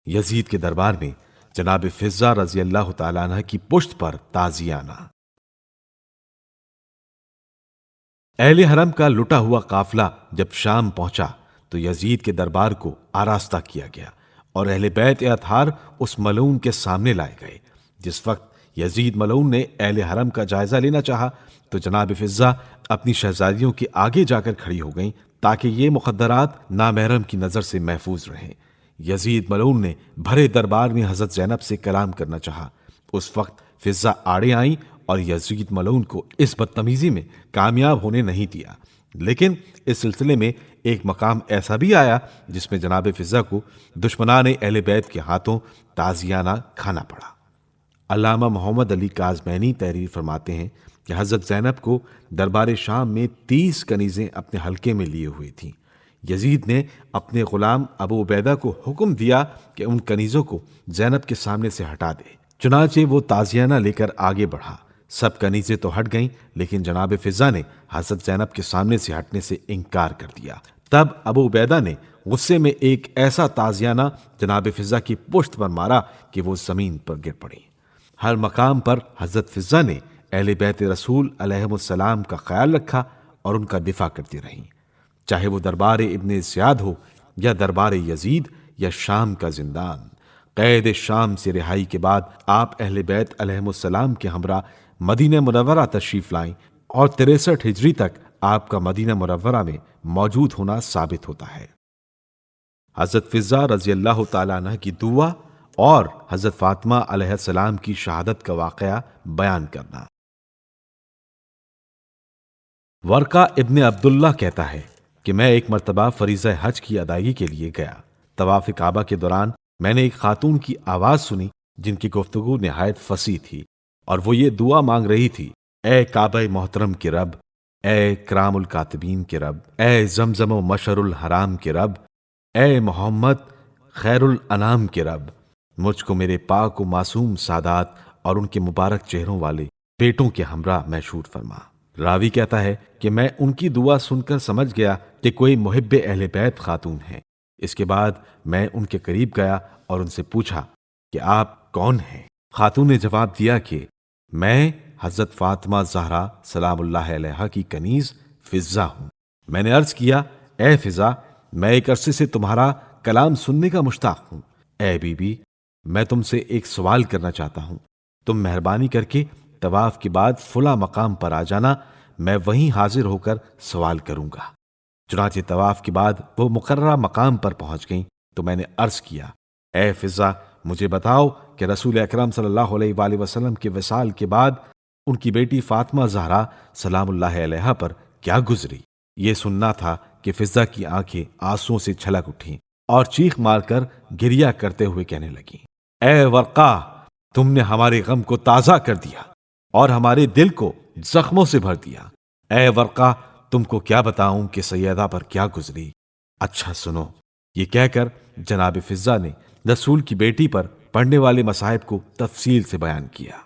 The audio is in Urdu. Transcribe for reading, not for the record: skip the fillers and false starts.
یزید کے دربار میں جناب فضہ رضی اللہ تعالیٰ عنہ کی پشت پر تازیانہ۔ اہل حرم کا لٹا ہوا قافلہ جب شام پہنچا تو یزید کے دربار کو آراستہ کیا گیا اور اہل بیت اطہار اس ملعون کے سامنے لائے گئے۔ جس وقت یزید ملعون نے اہل حرم کا جائزہ لینا چاہا تو جناب فضہ اپنی شہزادیوں کے آگے جا کر کھڑی ہو گئیں تاکہ یہ مخدرات نامحرم کی نظر سے محفوظ رہیں۔ یزید ملعون نے بھرے دربار میں حضرت زینب سے کلام کرنا چاہا۔ اس وقت فضہ آڑے آئیں اور یزید ملعون کو اس بدتمیزی میں کامیاب ہونے نہیں دیا، لیکن اس سلسلے میں ایک مقام ایسا بھی آیا جس میں جناب فضہ کو دشمنان اہل بیت کے ہاتھوں تازیانہ کھانا پڑا۔ علامہ محمد علی کاظمینی تحریر فرماتے ہیں کہ حضرت زینب کو دربار شام میں 30 کنیزیں اپنے حلقے میں لیے ہوئی تھیں۔ یزید نے اپنے غلام ابو عبیدہ کو حکم دیا کہ ان کنیزوں کو زینب کے سامنے سے ہٹا دے۔ چنانچہ وہ تازیانہ لے کر آگے بڑھا۔ سب کنیزیں تو ہٹ گئیں لیکن جناب فضہ نے حضرت زینب کے سامنے سے ہٹنے سے انکار کر دیا۔ تب ابو عبیدہ نے غصے میں ایک ایسا تازیانہ جناب فضہ کی پشت پر مارا کہ وہ زمین پر گر پڑی۔ ہر مقام پر حضرت فضہ نے اہل بیت رسول علیہ السلام کا خیال رکھا اور ان کا دفاع کرتی رہیں، چاہے وہ دربار ابن زیاد ہو یا دربار یزید یا شام کا زندان۔ قید شام سے رہائی کے بعد آپ اہل بیت علیہ السلام کے ہمراہ مدینہ منورہ تشریف لائیں اور 63 ہجری تک آپ کا مدینہ منورہ میں موجود ہونا ثابت ہوتا ہے۔ حضرت فضہ رضی اللہ تعالیٰ عنہ کی دعا اور حضرت فاطمہ علیہ السلام کی شہادت کا واقعہ بیان کرنا۔ ورقہ ابن عبداللہ کہتا ہے کہ میں ایک مرتبہ فریضہ حج کی ادائیگی کے لیے گیا۔ طواف کعبہ کے دوران میں نے ایک خاتون کی آواز سنی جن کی گفتگو نہایت فصیح تھی اور وہ یہ دعا مانگ رہی تھی: اے کعبہ محترم کے رب، اے کرام الکاتبین کے رب، اے زمزم و مشعر الحرام کے رب، اے محمد خیر الانام کے رب، مجھ کو میرے پاک و معصوم سادات اور ان کے مبارک چہروں والے بیٹوں کے ہمراہ محشور فرما۔ راوی کہتا ہے کہ میں ان کی دعا سن کر سمجھ گیا کہ کوئی محب اہل بیت خاتون ہیں۔ اس کے بعد میں ان کے قریب گیا اور ان سے پوچھا کہ آپ کون ہیں؟ خاتون نے جواب دیا کہ میں حضرت فاطمہ زہرا سلام اللہ علیہا کی کنیز فضہ ہوں۔ میں نے عرض کیا: اے فضہ، میں ایک عرصے سے تمہارا کلام سننے کا مشتاق ہوں۔ اے بی بی، میں تم سے ایک سوال کرنا چاہتا ہوں، تم مہربانی کر کے طواف کے بعد فلاں مقام پر آ جانا، میں وہیں حاضر ہو کر سوال کروں گا۔ چنانچہ طواف کے بعد وہ مقررہ مقام پر پہنچ گئیں تو میں نے عرض کیا: اے فضہ، مجھے بتاؤ کہ رسول اکرم صلی اللہ علیہ وآلہ وسلم کے وصال کے بعد ان کی بیٹی فاطمہ زہرا سلام اللہ علیہا پر کیا گزری؟ یہ سننا تھا کہ فضہ کی آنکھیں آنسوؤں سے چھلک اٹھیں اور چیخ مار کر گریہ کرتے ہوئے کہنے لگیں: اے ورقہ، تم نے ہمارے غم کو تازہ کر دیا اور ہمارے دل کو زخموں سے بھر دیا۔ اے ورقہ، تم کو کیا بتاؤں کہ سیدہ پر کیا گزری؟ اچھا سنو۔ یہ کہہ کر جناب فضہ نے رسول کی بیٹی پر پڑھنے والے مصائب کو تفصیل سے بیان کیا۔